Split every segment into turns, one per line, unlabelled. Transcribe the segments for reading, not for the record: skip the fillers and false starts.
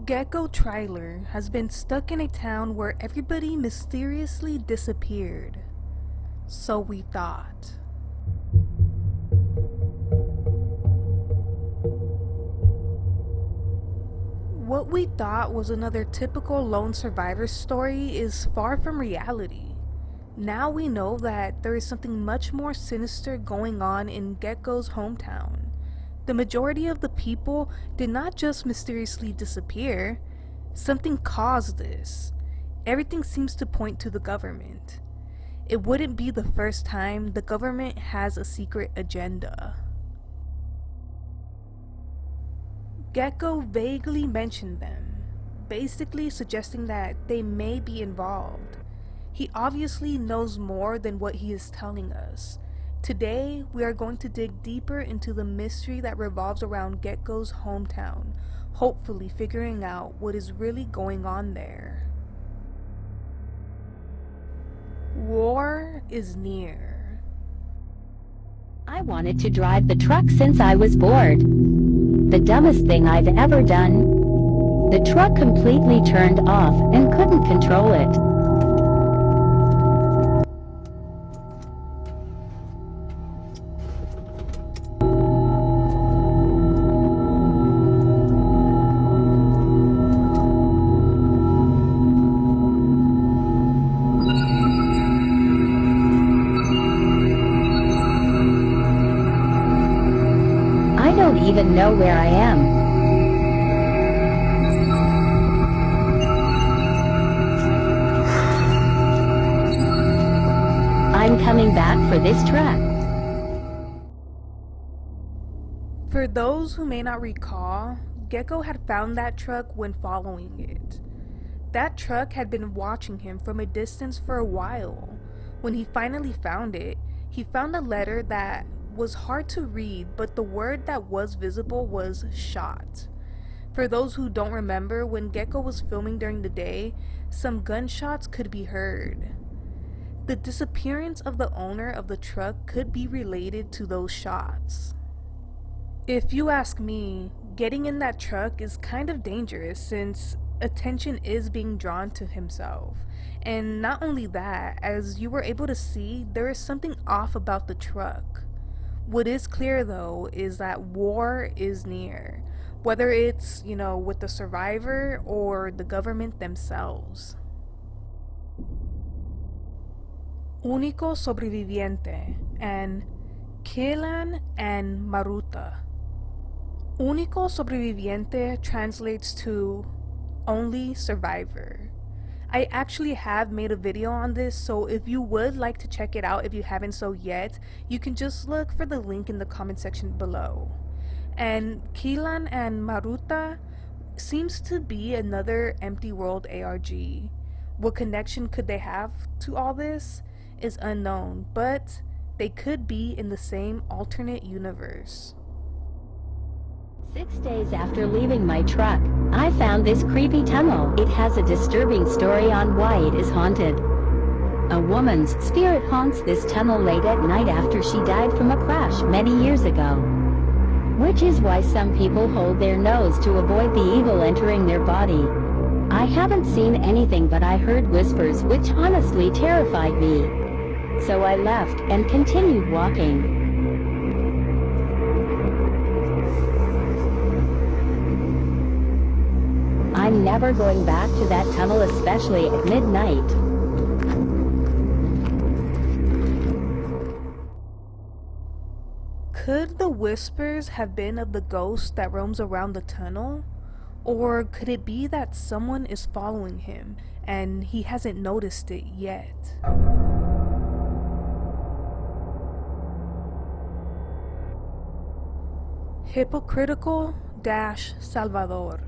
Geecko Tryler has been stuck in a town where everybody mysteriously disappeared. So we thought. What we thought was another typical lone survivor story is far from reality. Now we know that there is something much more sinister going on in Gekko's hometown. The majority of the people did not just mysteriously disappear. Something caused this. Everything seems to point to the government. It wouldn't be the first time the government has a secret agenda. Gekko vaguely mentioned them, basically suggesting that they may be involved. He obviously knows more than what he is telling us. Today, we are going to dig deeper into the mystery that revolves around Gekko's hometown, hopefully figuring out what is really going on there. War is near.
I wanted to drive the truck since I was bored. The dumbest thing I've ever done. The truck completely turned off and couldn't control it. I don't even know where I am. I'm coming back for this truck.
For those who may not recall, Gekko had found that truck when following it. That truck had been watching him from a distance for a while. When he finally found it, he found a letter that was hard to read, but the word that was visible was shot. For those who don't remember, when Gekko was filming during the day, some gunshots could be heard. The disappearance of the owner of the truck could be related to those shots. If you ask me, getting in that truck is kind of dangerous since attention is being drawn to himself. And not only that, as you were able to see, there is something off about the truck. What is clear though is that war is near, whether it's, with the survivor or the government themselves. Único sobreviviente and Kelan and Maruta. Único sobreviviente translates to only survivor. I actually have made a video on this, so if you would like to check it out if you haven't so yet, you can just look for the link in the comment section below. And Kelan and Maruta seems to be another empty world ARG. What connection could they have to all this is unknown, but they could be in the same alternate universe.
6 days after leaving my truck, I found this creepy tunnel. It has a disturbing story on why it is haunted. A woman's spirit haunts this tunnel late at night after she died from a crash many years ago. Which is why some people hold their nose to avoid the evil entering their body. I haven't seen anything, but I heard whispers which honestly terrified me. So I left and continued walking. I'm never going back to that tunnel, especially at midnight.
Could the whispers have been of the ghost that roams around the tunnel? Or could it be that someone is following him and he hasn't noticed it yet? Hypocritical - Salvador.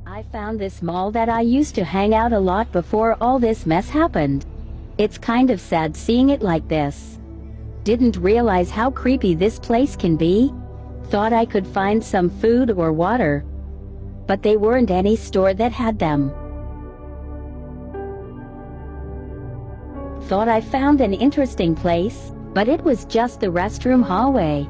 I found this mall that I used to hang out a lot before all this mess happened. It's kind of sad seeing it like this. Didn't realize how creepy this place can be. Thought I could find some food or water, but they weren't any store that had them. Thought I found an interesting place, but it was just the restroom hallway.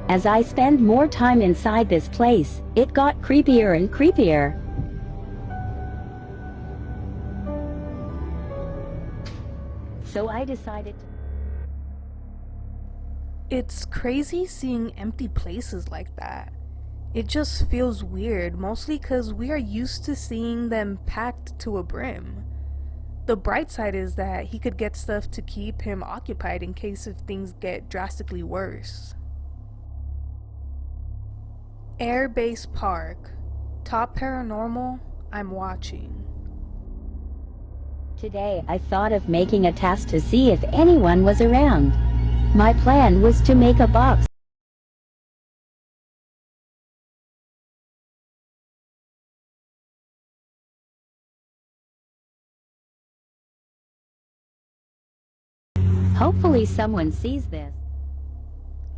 As I spend more time inside this place, it got creepier and creepier. So I decided to...
It's crazy seeing empty places like that. It just feels weird, mostly because we are used to seeing them packed to a brim. The bright side is that he could get stuff to keep him occupied in case if things get drastically worse. Air Base Park. Top paranormal, I'm watching.
Today I thought of making a task to see if anyone was around. My plan was to make a box. Hopefully someone sees this.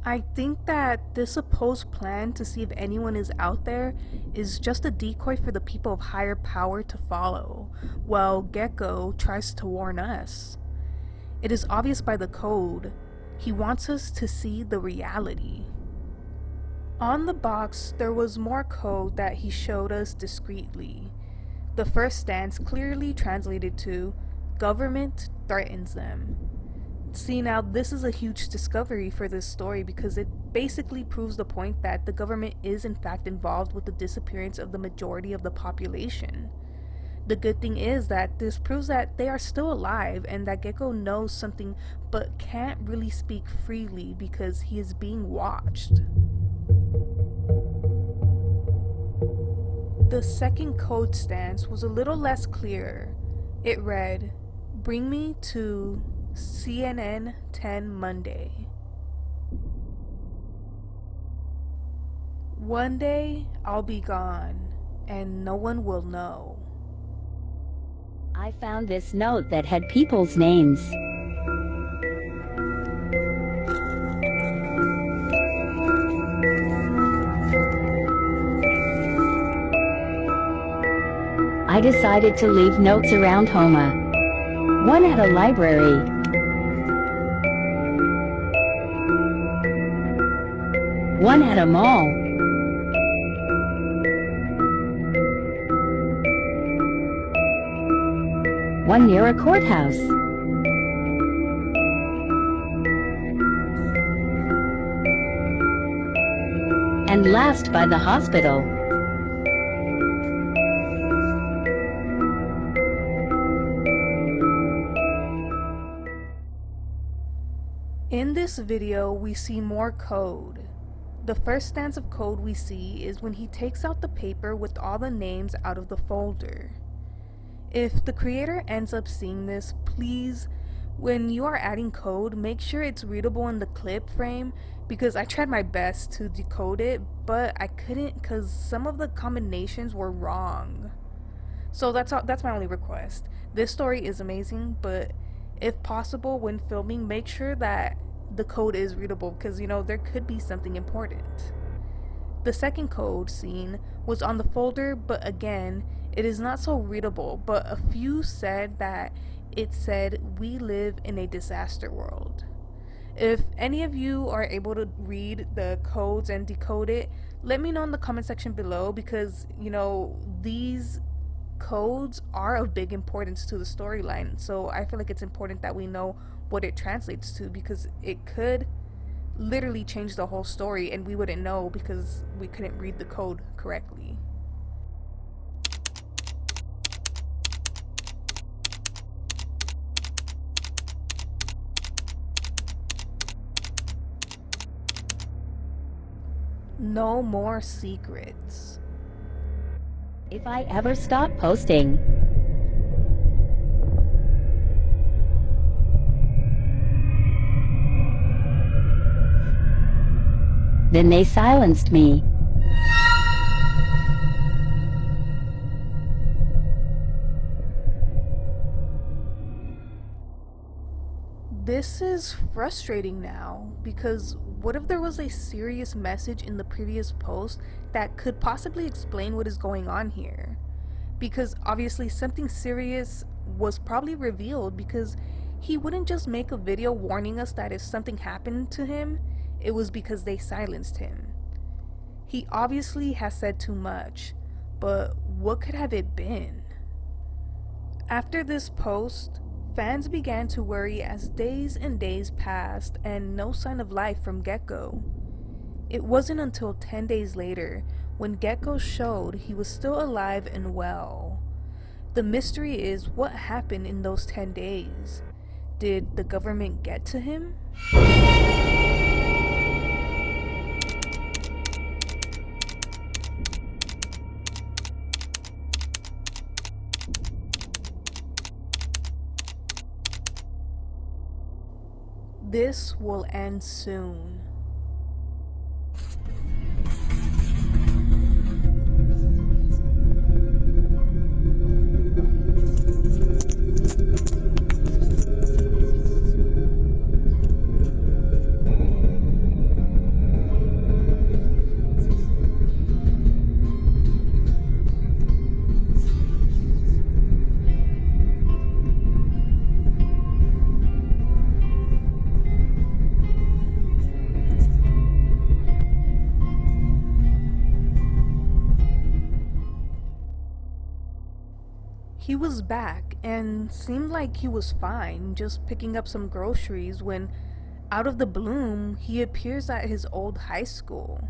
I think that this supposed plan to see if anyone is out there is just a decoy for the people of higher power to follow, while Gekko tries to warn us. It is obvious by the code. He wants us to see the reality. On the box, there was more code that he showed us discreetly. The first stance clearly translated to, "Government threatens them." See, now this is a huge discovery for this story because it basically proves the point that the government is in fact involved with the disappearance of the majority of the population. The good thing is that this proves that they are still alive and that Gekko knows something but can't really speak freely because he is being watched. The second code stance was a little less clear. It read, "Bring me to CNN 10 Monday." One day I'll be gone and no one will know.
I found this note that had people's names. I decided to leave notes around Homa. One at a library. One at a mall. One near a courthouse. And last by the hospital.
In this video, we see more code. The first stance of code we see is when he takes out the paper with all the names out of the folder. If the creator ends up seeing this, please, when you are adding code, make sure it's readable in the clip frame because I tried my best to decode it, but I couldn't because some of the combinations were wrong. So that's my only request. This story is amazing, but if possible, when filming, make sure that the code is readable because, there could be something important. The second code scene was on the folder, but again, it is not so readable, but a few said that it said, "We live in a disaster world." If any of you are able to read the codes and decode it, let me know in the comment section below because, these codes are of big importance to the storyline. So I feel like it's important that we know what it translates to because it could literally change the whole story and we wouldn't know because we couldn't read the code correctly. No more secrets.
If I ever stop posting, then they silenced me.
This is frustrating now because what if there was a serious message in the previous post that could possibly explain what is going on here? Because obviously something serious was probably revealed because he wouldn't just make a video warning us that if something happened to him, it was because they silenced him. He obviously has said too much, but what could have it been? After this post, fans began to worry as days and days passed and no sign of life from Gekko. It wasn't until 10 days later when Gekko showed he was still alive and well. The mystery is what happened in those 10 days. Did the government get to him? This will end soon. He was back and seemed like he was fine, just picking up some groceries when, out of the blue, he appears at his old high school.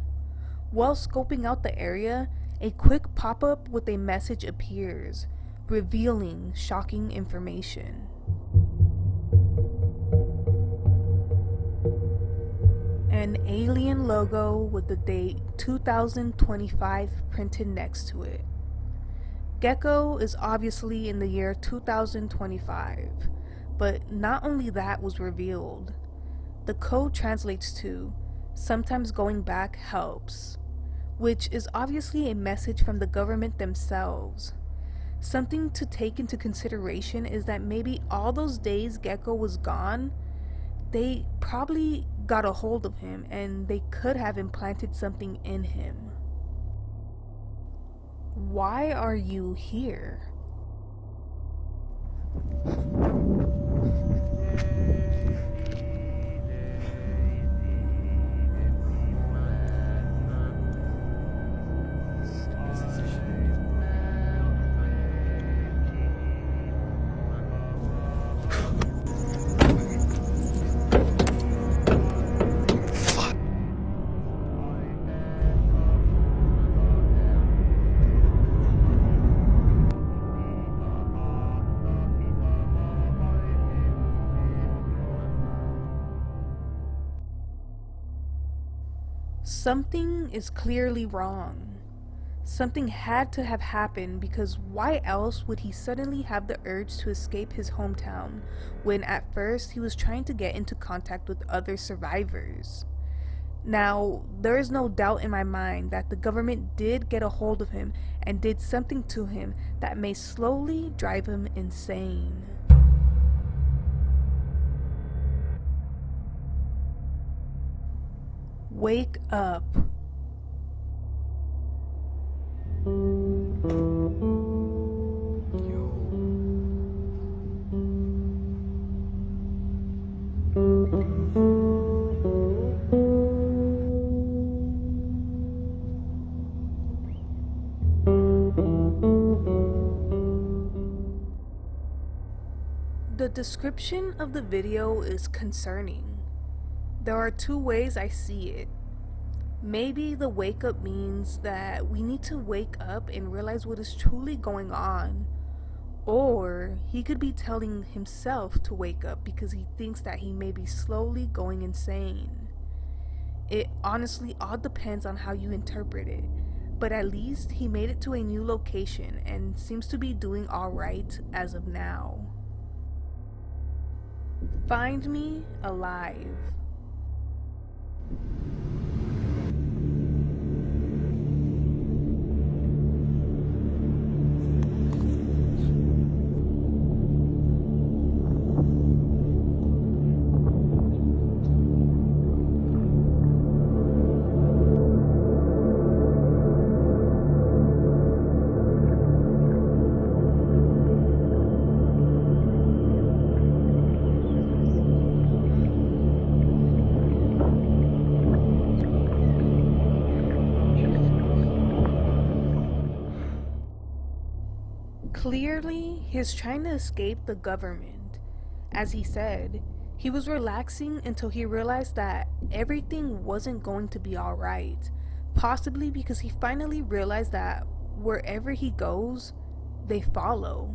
While scoping out the area, a quick pop-up with a message appears, revealing shocking information. An alien logo with the date 2025 printed next to it. Gekko is obviously in the year 2025, but not only that was revealed. The code translates to, "Sometimes going back helps," which is obviously a message from the government themselves. Something to take into consideration is that maybe all those days Gekko was gone, they probably got a hold of him and they could have implanted something in him. Why are you here? Something is clearly wrong. Something had to have happened because why else would he suddenly have the urge to escape his hometown when at first he was trying to get into contact with other survivors? Now, there is no doubt in my mind that the government did get a hold of him and did something to him that may slowly drive him insane. Wake up. The description of the video is concerning. There are two ways I see it. Maybe the wake up means that we need to wake up and realize what is truly going on. Or he could be telling himself to wake up because he thinks that he may be slowly going insane. It honestly all depends on how you interpret it, but at least he made it to a new location and seems to be doing alright as of now. Find me alive. Clearly, he's trying to escape the government. As he said, he was relaxing until he realized that everything wasn't going to be alright, possibly because he finally realized that wherever he goes, they follow.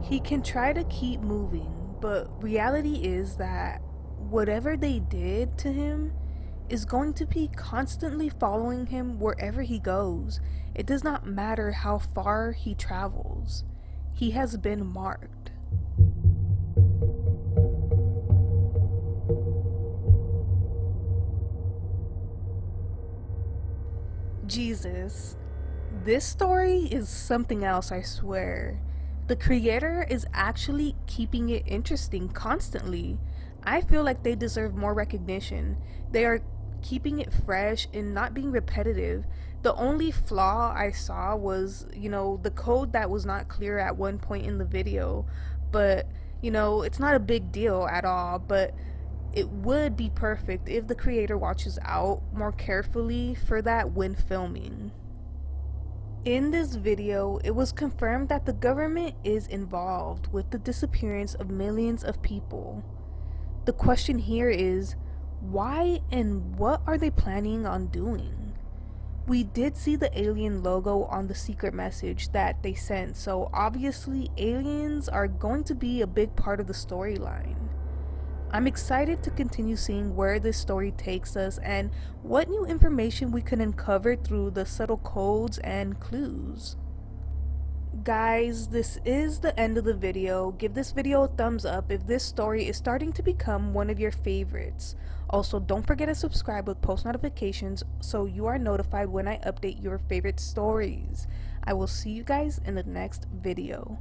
He can try to keep moving, but reality is that whatever they did to him is going to be constantly following him wherever he goes. It does not matter how far he travels. He has been marked. Jesus. This story is something else, I swear. The creator is actually keeping it interesting constantly. I feel like they deserve more recognition. They are keeping it fresh and not being repetitive. The only flaw I saw was, the code that was not clear at one point in the video. But, it's not a big deal at all. But it would be perfect if the creator watches out more carefully for that when filming. In this video, it was confirmed that the government is involved with the disappearance of millions of people. The question here is, why and what are they planning on doing? We did see the alien logo on the secret message that they sent, so obviously aliens are going to be a big part of the storyline. I'm excited to continue seeing where this story takes us and what new information we can uncover through the subtle codes and clues. Guys, this is the end of the video. Give this video a thumbs up if this story is starting to become one of your favorites. Also, don't forget to subscribe with post notifications so you are notified when I update your favorite stories. I will see you guys in the next video.